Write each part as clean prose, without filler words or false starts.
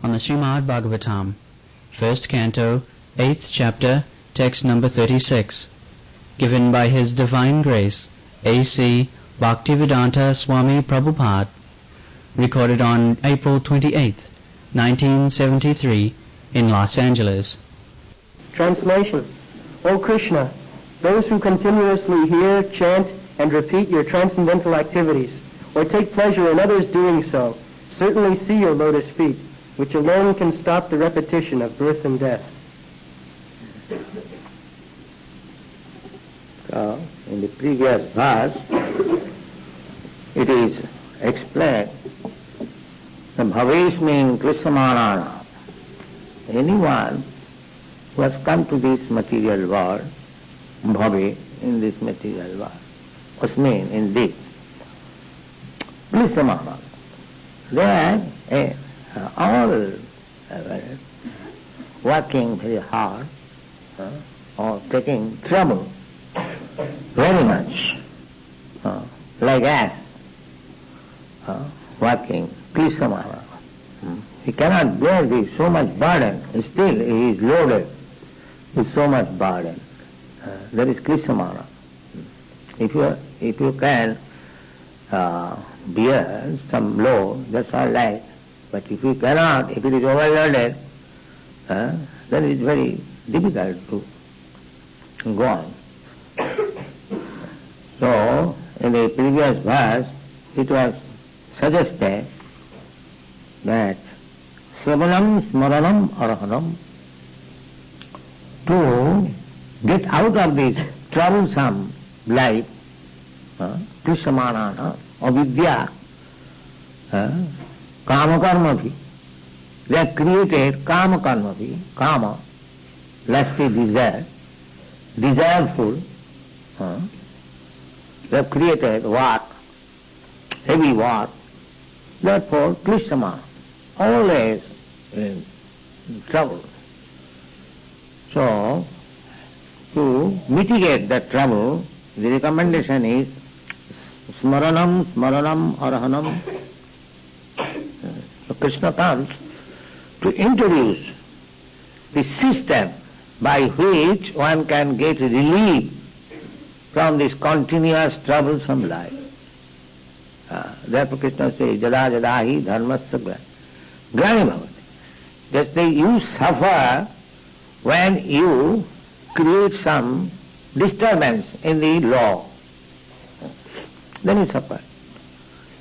on the Srimad Bhagavatam, first canto, 8th chapter, text number 36, given by His Divine Grace, A.C. Bhaktivedanta Swami Prabhupada, recorded on April 28th, 1973, in Los Angeles. Translation. O Krishna, those who continuously hear, chant, and repeat your transcendental activities, or take pleasure in others doing so, certainly see your lotus feet, which alone can stop the repetition of birth and death. So, in the previous verse, it is explained, the bhavesh means smarana. Anyone who has come to this material world, bhave, in this material world, was mean in this. Smarana. They are all working very hard or taking trouble very much, like us, working, Krishna. He cannot bear this so much burden. Still he is loaded with so much burden. That is Krishna. If you can bear some load, that's all right. But if you cannot, if it is overloaded, then it is very difficult to go on. So, in the previous verse, it was suggested that sravanam, smaranam, arhanam, to get out of this troublesome life, smarana, avidya, kama karma bhi. They have created kama karma bhi, kama, lusty desire, desireful. They have created work, heavy work. Therefore, Krishna always in trouble. So, to mitigate that trouble, the recommendation is smaranam, smaranam, arhanam. So Krishna comes to introduce the system by which one can get relief from this continuous troublesome life. Therefore Krishna says, jada jada hi dharmasya glanir bhavati. Just like you suffer when you create some disturbance in the law, then you suffer.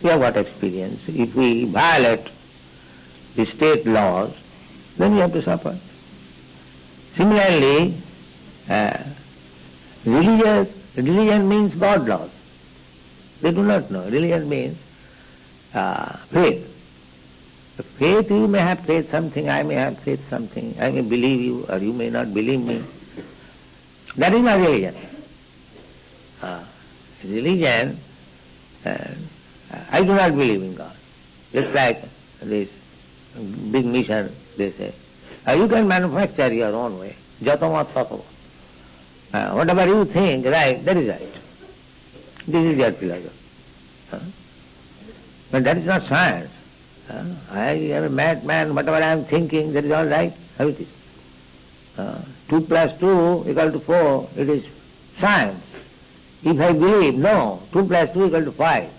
You have got experience. If we violate the state laws, then we have to suffer. Similarly, religion means God laws. They do not know. Religion means faith. Faith, you may have faith something, I may have faith something, I may believe you or you may not believe me. That is not religion. Religion, I do not believe in God. Just like this big mission, they say. You can manufacture your own way. Jatama tato. Whatever you think, right, that is right. This is your philosophy. But that is not science. I am a madman, whatever I am thinking, that is all right. How it is? 2 plus 2 equal to 4, it is science. If I believe, no, 2 plus 2 equal to 5,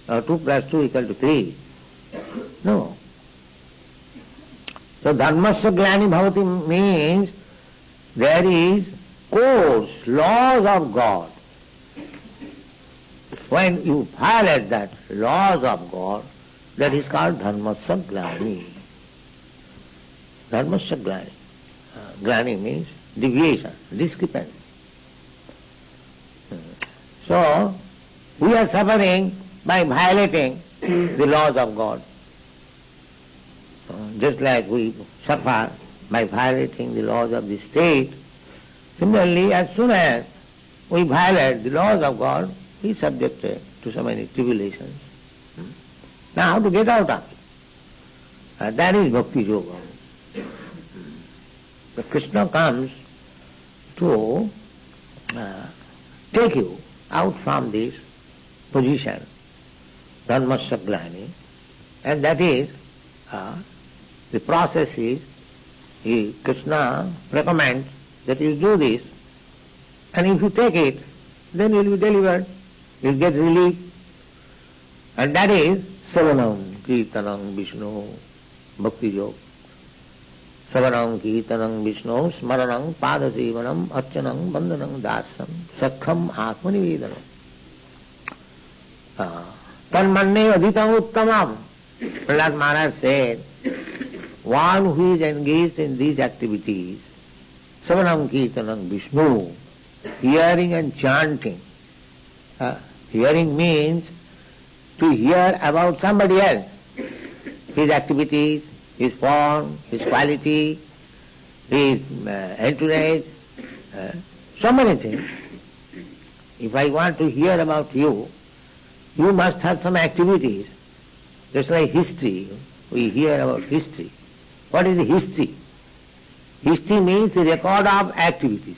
or 2 plus 2 equal to 3. No. So dharmasya glani bhavati means there is codes, laws of God. When you violate that laws of God, that is called dharmasya glani. Dharmasya glani. Glani means deviation, discrepancy. So, we are suffering by violating the laws of God. Just like we suffer by violating the laws of the state, similarly, as soon as we violate the laws of God, we are subjected to so many tribulations. Now, how to get out of it? That is bhakti yoga. The Krishna comes to take you out from this position, dharmasya glani, and that is The process is, Krishna recommends that you do this, and if you take it, then you will be delivered, you will get relief. And that is sravanam, kirtanam, Visnu, bhakti yoga. Sravanam, kirtanam, Visnu, smaranam, padasevanam, archanam, bandhanam, dasam, sakham, atmanivedanam. Tanmanne adhitam uttamam. Prahlad Maharaj said, one who is engaged in these activities, Sravanam, Kirtanam, Visnu, hearing and chanting. Hearing means to hear about somebody else, his activities, his form, his quality, his entourage, so many things. If I want to hear about you, you must have some activities. Just like history, we hear about history. What is the history? History means the record of activities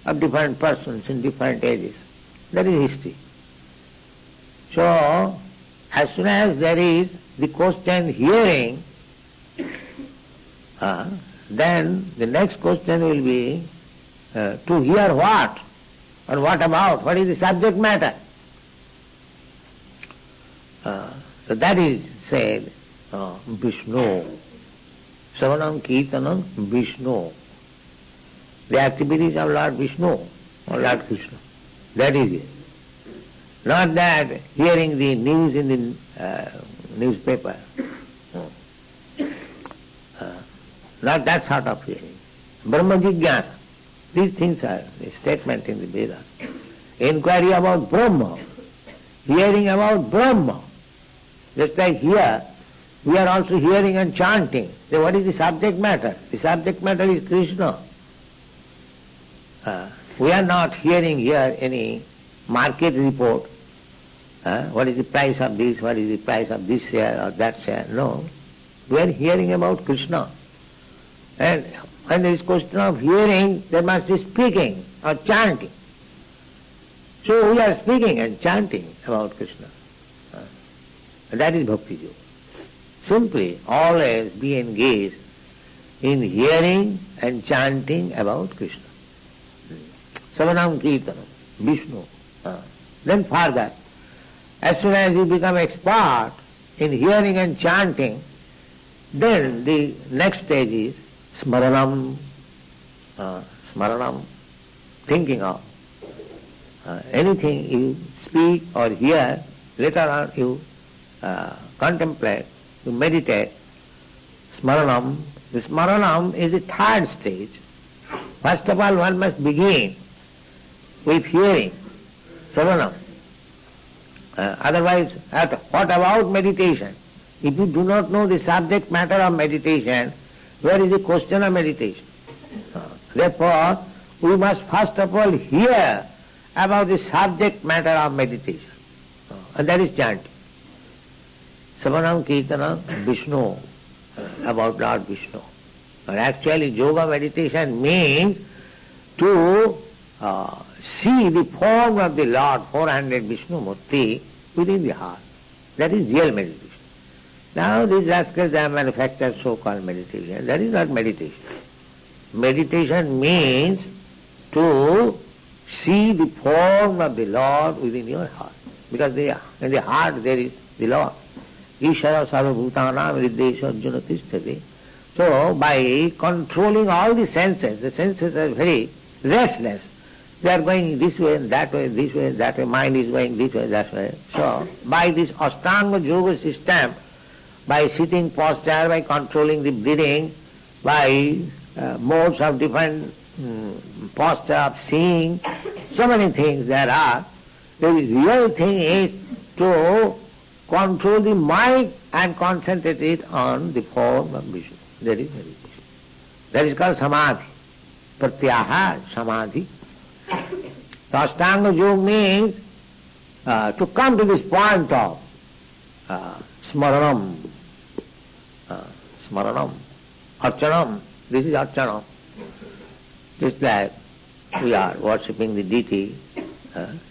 of different persons in different ages. That is history. So, as soon as there is the question hearing, then the next question will be to hear what? Or what about? What is the subject matter? So that is said, Visnu. Sravanam, Kirtanam, Visnu. The activities of Lord Visnu or Lord Krishna. That is it. Not that hearing the news in the newspaper. Not that sort of hearing. Brahma Jigyasa. These things are a statement in the Vedas. Inquiry about Brahma. Hearing about Brahma. Just like here, we are also hearing and chanting. So what is the subject matter? The subject matter is Krishna. We are not hearing here any market report. What is the price of this, what is the price of this share or that share. No. We are hearing about Krishna. And when there is question of hearing, there must be speaking or chanting. So we are speaking and chanting about Krishna. That is bhakti yoga. Simply always be engaged in hearing and chanting about Krishna. Sravanam, Kirtanam, Visnu. Then further, as soon as you become expert in hearing and chanting, then the next stage is smaranam. Smaranam, thinking of. Anything you speak or hear, later on you contemplate, you meditate. Smaranam. The smaranam is the third stage. First of all, one must begin with hearing, sravanam. Otherwise, what about meditation? If you do not know the subject matter of meditation, where is the question of meditation? Therefore, we must first of all hear about the subject matter of meditation. And that is chanting. Sravanam, Kirtanam, Visnu, about Lord Visnu. And actually, yoga meditation means to see the form of the Lord, 400 Visnu Murti, within the heart. That is real meditation. Now these rascals have manufactured so-called meditation. That is not meditation. Meditation means to see the form of the Lord within your heart. Because in the heart there is the Lord. Ishara sarvabhutanam riddesha arjuna tishtati. So by controlling all the senses are very restless. They are going this way and that way, this way and that way, mind is going this way, that way. So by this Ashtanga Yoga system, by sitting posture, by controlling the breathing, by modes of different posture of seeing, so many things there are. The real thing is to control the mind and concentrate it on the form of Vishnu. That is meditation. That is called samadhi. Pratyaha samadhi. So Ashtanga Yoga means to come to this point of smaranam. Smaranam. Archanam. This is archanam. Just like we are worshipping the deity.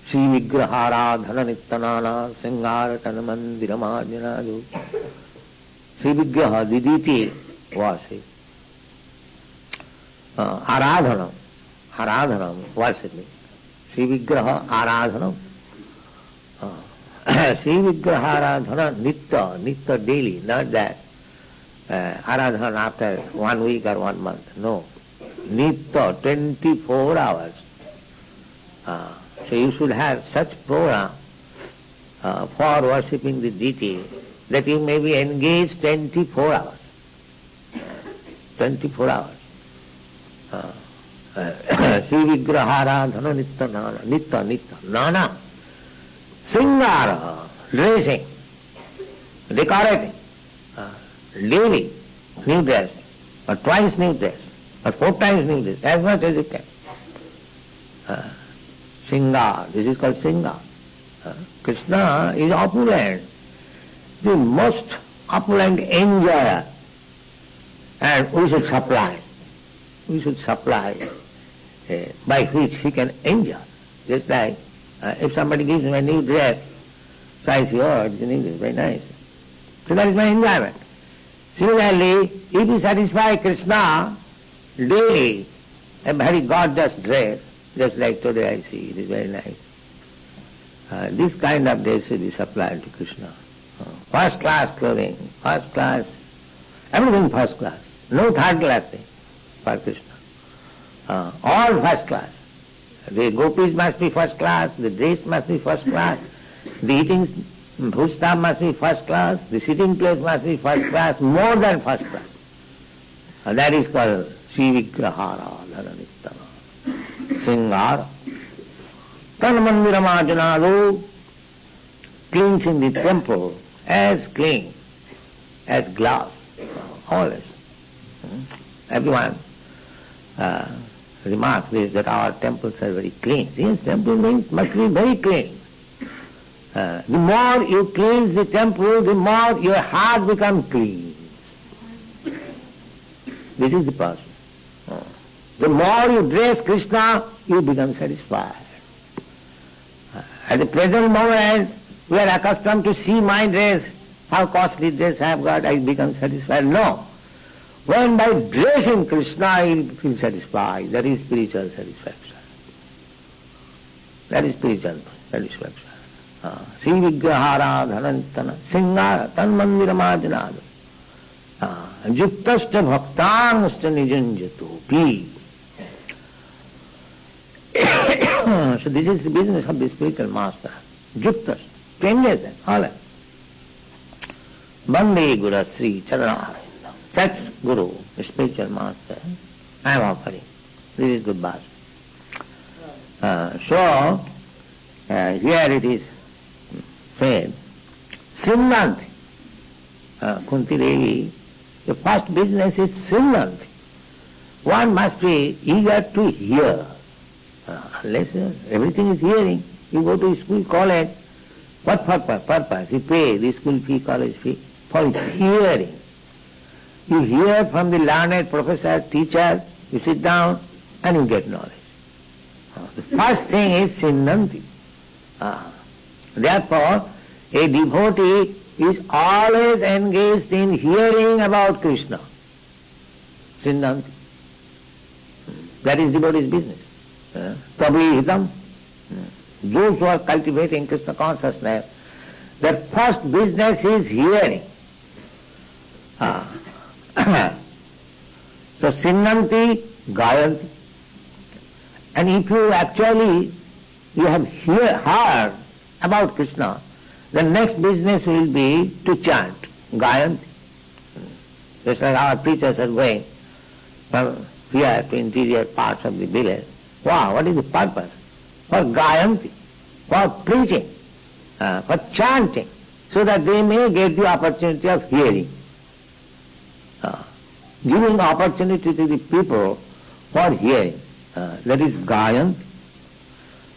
Sri Vigrahara Dhana Nittanana Singara Tanamandiramajana. Sri Vigraha, the deity worship. Arhanam, worshiping. Sri Vigraha Arhanam. Sri Vigraha Arhanam, Nitya daily, not that Arhanam after 1 week or 1 month. No. Nitya, 24 hours. So you should have such program for worshipping the deity that you may be engaged 24 hours. 24 hours. Sri Vigraha Arhanam Nitya. Nana. Singara, dressing, decorating, daily new dress, or twice new dress, or 4 times new dress, as much as you can. Singar, this is called Singar. Krishna is opulent, the most opulent enjoyer, and we should supply. We should supply by which he can enjoy. Just like if somebody gives me a new dress, so I say, oh, it's a new dress, very nice. So that is my enjoyment. Similarly, if you satisfy Krishna daily, a very gorgeous dress, just like today I see, it is very nice. This kind of dress should be supplied to Krishna. First class clothing, first class, everything first class. No third class thing for Krishna. All first class. The gopis must be first class, the dress must be first class, the eating food stuff must be first class, the sitting place must be first class, more than first class. That is called Sri Vigrahara Dharanittana. Singara. Tanmandiramajanalu, cleansing the temple as clean as glass, always. Everyone remarks this, that our temples are very clean. Yes, temples must be very clean. The more you cleanse the temple, the more your heart becomes clean. This is the process. The more you dress Krishna, you become satisfied. At the present moment, we are accustomed to see my dress, how costly dress I have got, I become satisfied. No. When by dressing Krishna you will feel satisfied, that is spiritual satisfaction. That is spiritual satisfaction. Sri Vigrahara Dhanantana Singara Tanmandiramajnadu Yuktascha Bhaktanasta Nijanjatopi. So this is the business of the spiritual master. Yuktas, to engage them, all that. Bande Guru Sri Charana. Such Guru, the spiritual master, I am offering. This is good bhasha. So, here it is said, Simnanti, Kunti Devi, the first business is Simnanti. One must be eager to hear. Unless everything is hearing, you go to school, college, what purpose? You pay the school fee, college fee, for hearing. You hear from the learned professor, teacher, you sit down and you get knowledge. The first thing is Sinnanti. Therefore, a devotee is always engaged in hearing about Krishna. Sinnanti. That is devotee's business. Tabihitam. Those who are cultivating Krishna consciousness, their first business is hearing. So Sinnanti, Gayanti. And if you actually have heard about Krishna, the next business will be to chant, Gayanti. Just like our preachers are going from here to interior parts of the village. Wow, what is the purpose? For Gayanti, for preaching, for chanting, so that they may get the opportunity of hearing. Giving opportunity to the people for hearing. That is Gayanti.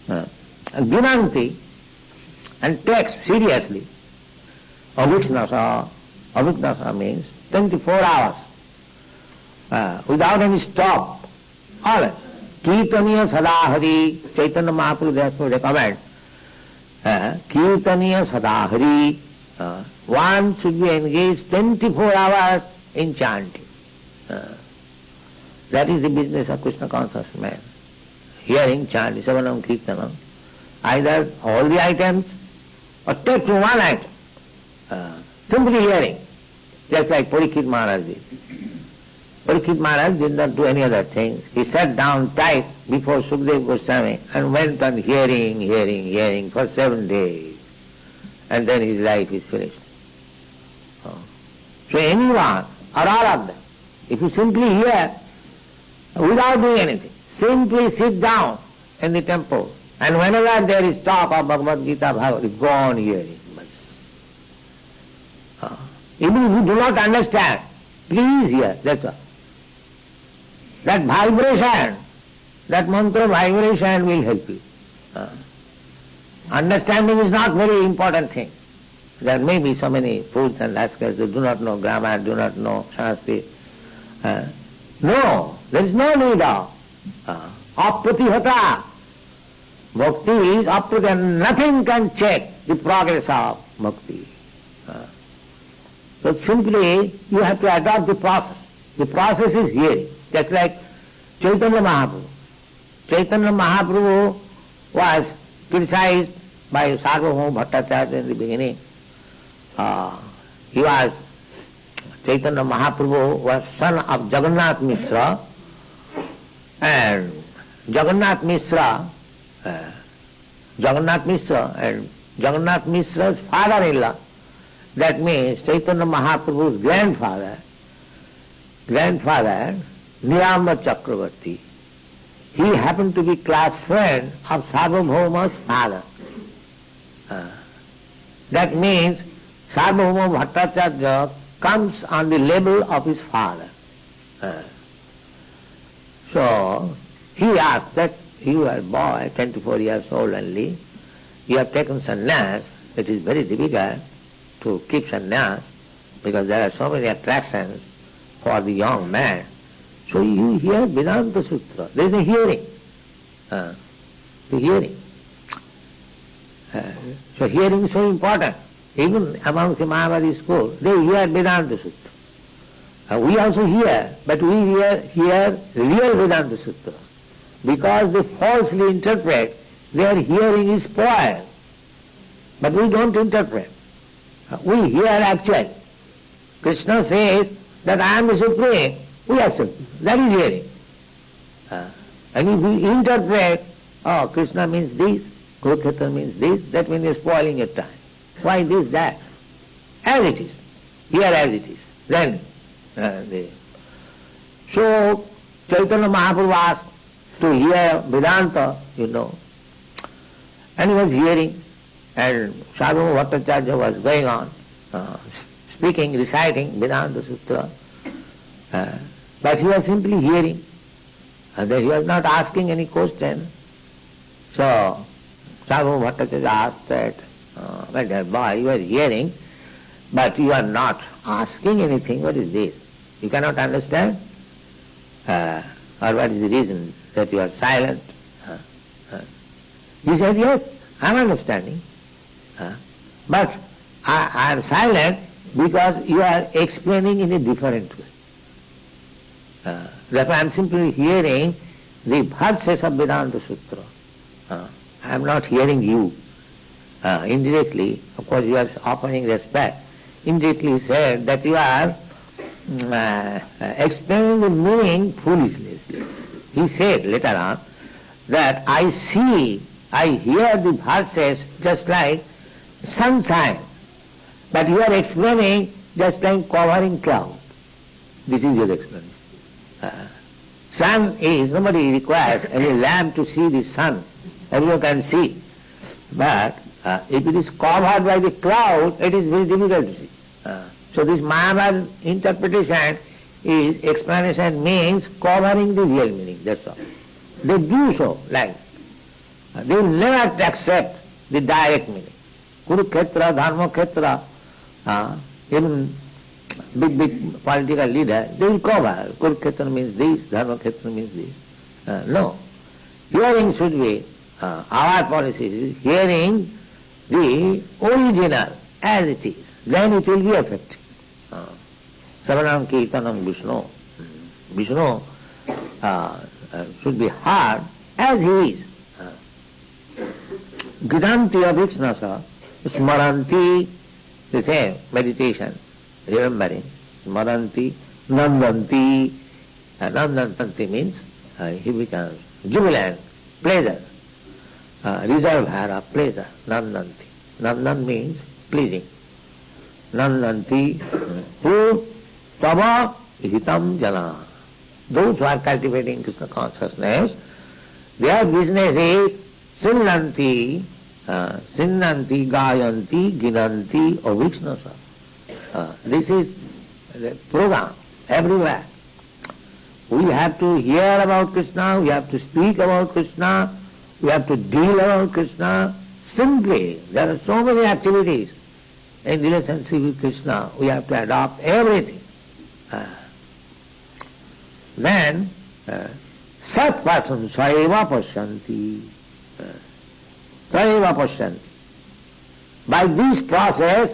Ginanti, and takes seriously. Aviknasa means 24 hours, without any stop. Always. Caitanya Sadahari, Caitanya Mahaprabhu therefore recommend Caitanya Sadahari, One should be engaged 24 hours in chanting. That is the business of Krishna conscious man. Hearing, chanting, sravanam, kirtanam, either all the items or take to one item. Simply hearing, just like Parikshit Maharaj did. Parikshit Maharaj did not do any other thing. He sat down tight before Sukadeva Goswami and went on hearing for 7 days. And then his life is finished. So anyone or all of them, if you simply hear without doing anything, simply sit down in the temple and whenever there is talk of Bhagavad Gita, Bhagavad, go on hearing. Even if you do not understand, please hear, that's all. That vibration, that mantra vibration will help you. Understanding is not very important thing. There may be so many fools and rascals who do not know grammar, do not know Sanskrit. No, there is no need of apratihata. Bhakti is apratihata. Nothing can check the progress of bhakti. So simply you have to adopt the process. The process is hearing. Just like Caitanya Mahaprabhu. Caitanya Mahaprabhu was criticized by Sarvabhauma Bhattacharya in the beginning. Caitanya Mahaprabhu was son of Jagannath Mishra, and Jagannath Mishra's father-in-law, that means Caitanya Mahaprabhu's grandfather, Niramba Chakravarti, he happened to be class friend of Sarvabhauma's father. That means Sarvabhauma Bhattacharya comes on the level of his father. So he asked that you are a boy, 24 years old only, you have taken sannyas. It is very difficult to keep sannyas because there are so many attractions for the young man. So you hear Vedanta Sutra. There is a hearing. The hearing. So hearing is so important. Even among the Mahavadi school, they hear Vedanta Sutra. We also hear, but we hear real Vedanta Sutra. Because they falsely interpret, their hearing is spoiled. But we don't interpret. We hear actually. Krishna says that I am the Supreme. We accept. That is hearing. And if we interpret, Krishna means this, Kurukshetra means this, that means you are spoiling your time. Why this, that? As it is. Here as it is. Then, so Caitanya Mahaprabhu asked to hear Vedanta, and he was hearing, and Sarvabhauma Bhattacharya was going on, speaking, reciting Vedanta Sutra, but he was simply hearing, and he was not asking any question. So Sarvabhauma Bhattacharya asked that, my dear boy, you are hearing, but you are not asking anything. What is this? You cannot understand? Or what is the reason that you are silent? He said, yes, I am understanding. But I am silent because you are explaining in a different way. Therefore I am simply hearing the verses of Vedanta Sutra. I am not hearing you. Indirectly, of course you are offering respect. Indirectly he said that you are explaining the meaning foolishly. He said later on that I hear the verses just like sunshine, but you are explaining just like covering cloud. This is your explanation. Sun is, nobody requires any lamp to see the sun. Everyone can see. But if it is covered by the cloud, it is very difficult to see. So this Mahabharata interpretation is, explanation means covering the real meaning, that's all. They do so, like they will never accept the direct meaning. Kurukshetra, Dharmakhetra, even big political leader, they will cover. Kurukshetra means this, Dharmakhetra means this. No. Hearing should be, our policy is hearing the original as it is. then it will be effective. Sravanam Kirtanam Visnu. Visnu should be heard as he is. Gidanti aviksnasa, smaranti, the same meditation, remembering, smaranti, nandanti. Nandanti means he becomes jubilant, pleasure, reservoir of pleasure, nandanti. Nandan means pleasing. Nandanti, who tava hitam jana. Those who are cultivating Krishna consciousness, their business is sinnanti, gayanti, ginanti, aviksnasa. This is the program everywhere. We have to hear about Krishna, we have to speak about Krishna, we have to deal about Krishna. Simply, there are so many activities in relationship with Krishna, we have to adopt everything. Then, sat person swayeva pasyanti. Swayeva pasyanti. By this process,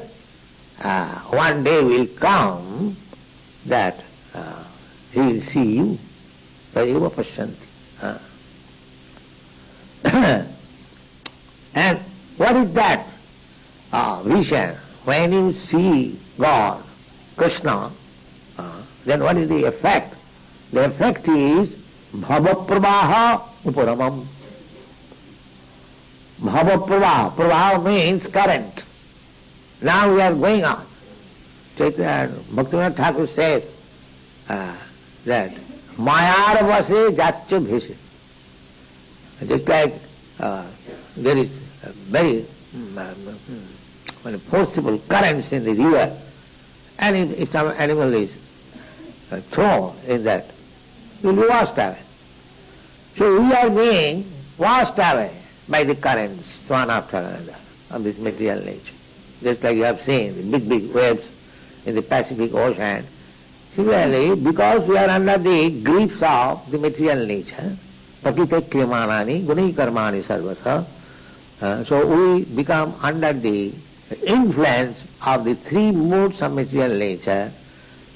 one day will come that he will see you. Swayeva pasyanti. And what is that vision? When you see God, Krishna, then what is the effect? The effect is bhavapravaha uparamam. Bhavapravaha. Pravaha means current. Now we are going on. Bhaktivinoda Thakur says that mayar vase jatya bhese. Just like there is very forcible currents in the river, and if some animal is thrown in that, it will be washed away. So we are being washed away by the currents, one after another, of this material nature. Just like you have seen the big, big waves in the Pacific Ocean. Similarly, because we are under the grips of the material nature, pakite kriyamanani, guni karmani sarvasa, so we become under the influence of the three moods of material nature,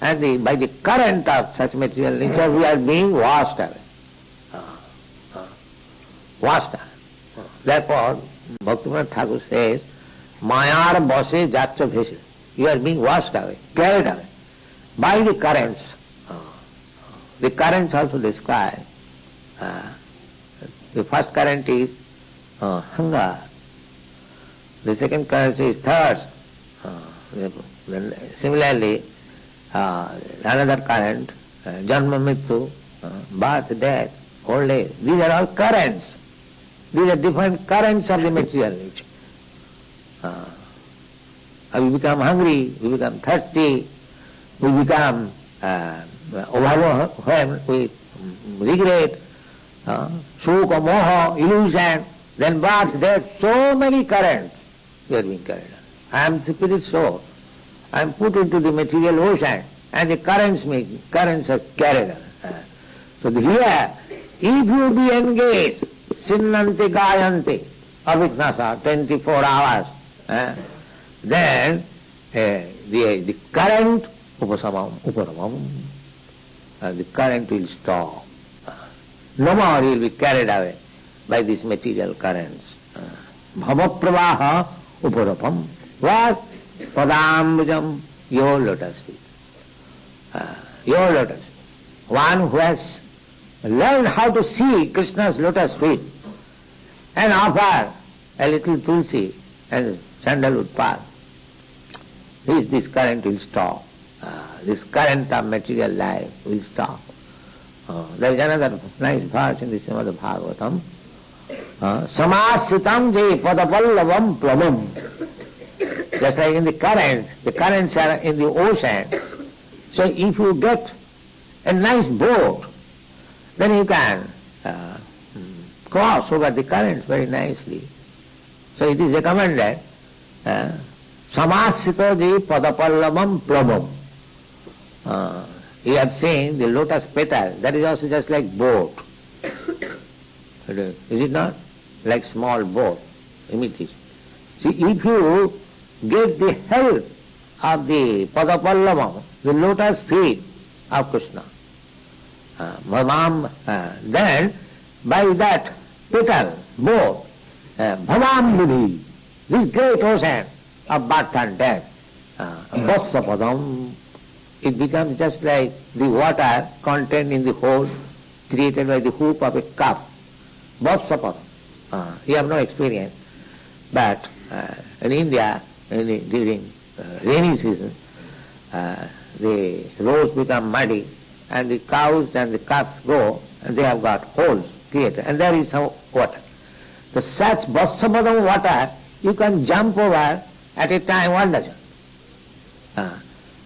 and by the current of such material nature we are being washed away. Washed away. Therefore, Bhaktivinoda Thakur says, mayar base jatya bhese. You are being washed away, carried away by the currents. The currents also describe. The first current is hunger. The second current is thirst. Then similarly, another current, janma, mrtyu, birth, death, old age. These are all currents. These are different currents of the material nature. We become hungry, we become thirsty, we become overwhelmed with regret, sukha, moha, illusion, then birth, death, so many currents we are being carried on. I am spirit soul. I am put into the material ocean, and the currents are carried on. So here, if you be engaged, sinnanti gayanti, avignasa, 24 hours, then the current uparamam, the current will stop. No more you will be carried away by these material currents. Bhavapravaha uparapam. What? Padambujam, your lotus feet. Your lotus feet. One who has learned how to see Krishna's lotus feet and offer a little tulsi and sandalwood path, this current will stop. This current of material life will stop. There is another nice verse in the Srimad Bhagavatam. Samasitam je padapallavam plavam. Just like in the currents are in the ocean. So if you get a nice boat, then you can cross over the currents very nicely. So it is recommended, samasita je padapallavam plavam. You have seen the lotus petal, that is also just like boat. Is it not? Like small boat, imitation. See, if you get the help of the Padapallavam, the lotus feet of Krishna. Then by that petal, both, bhavambudhir, this great ocean of birth and death, Vatsa-padam, it becomes just like the water contained in the hole created by the hoof of a cup. Vatsa-padam. You have no experience, but in India, during rainy season, the roads become muddy and the cows and the calves go and they have got holes created and there is some water. The such Vatsa-padam water you can jump over at a time 1 dozen.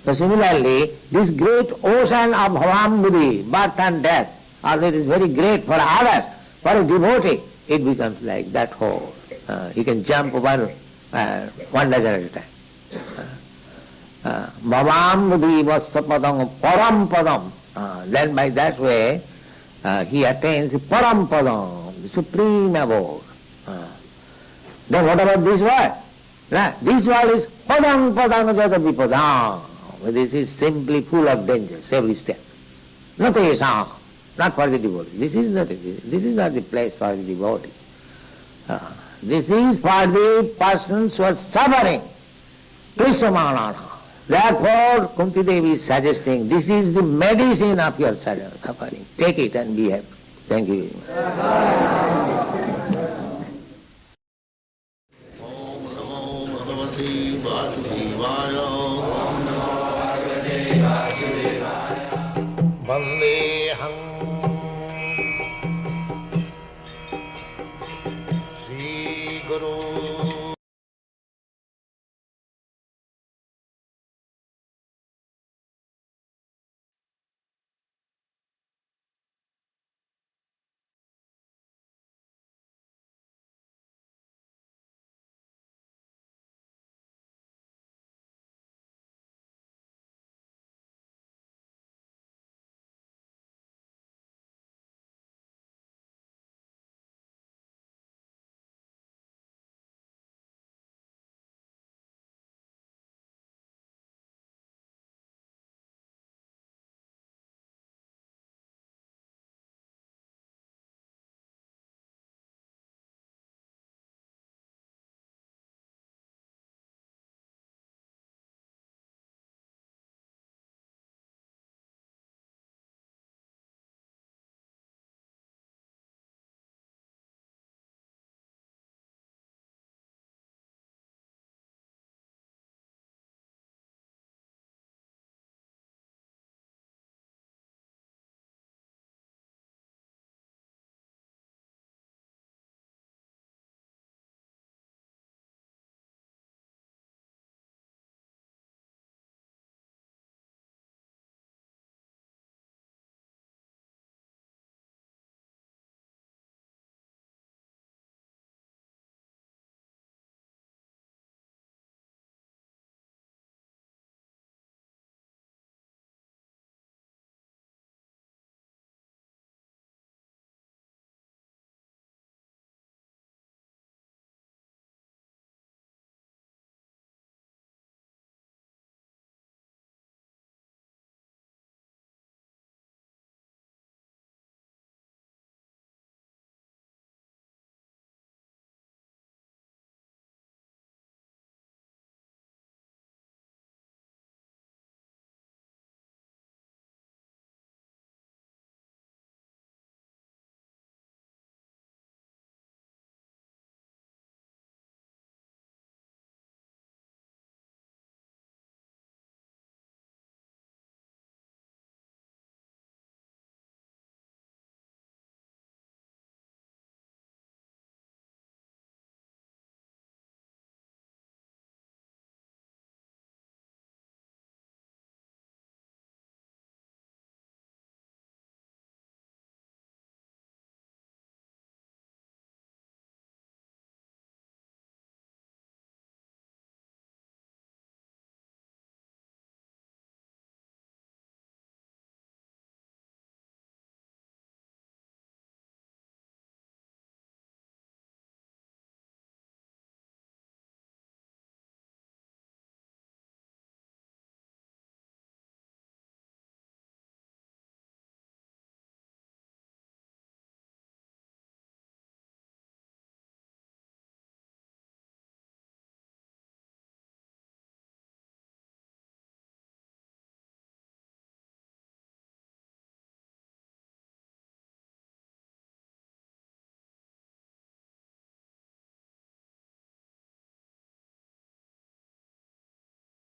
So similarly, this great ocean of bhavambudhir, birth and death, although it is very great for others, for a devotee, it becomes like that hole. He can jump over 1 dozen at a time. Bhavambudhir Vatsa-padam param padam. Then by that way, he attains the param padam, the supreme abode. Then what about this world? This world is padam padam jata vipadam. This is simply full of dangers every step. Not a song, not for the devotee. This is not the place for the devotee. This is for the persons who are suffering. Smarana. Therefore, Kunti Devi is suggesting, this is the medicine of your suffering. Take it and be happy. Thank you very much. Bhavati Vasudevaya. Vande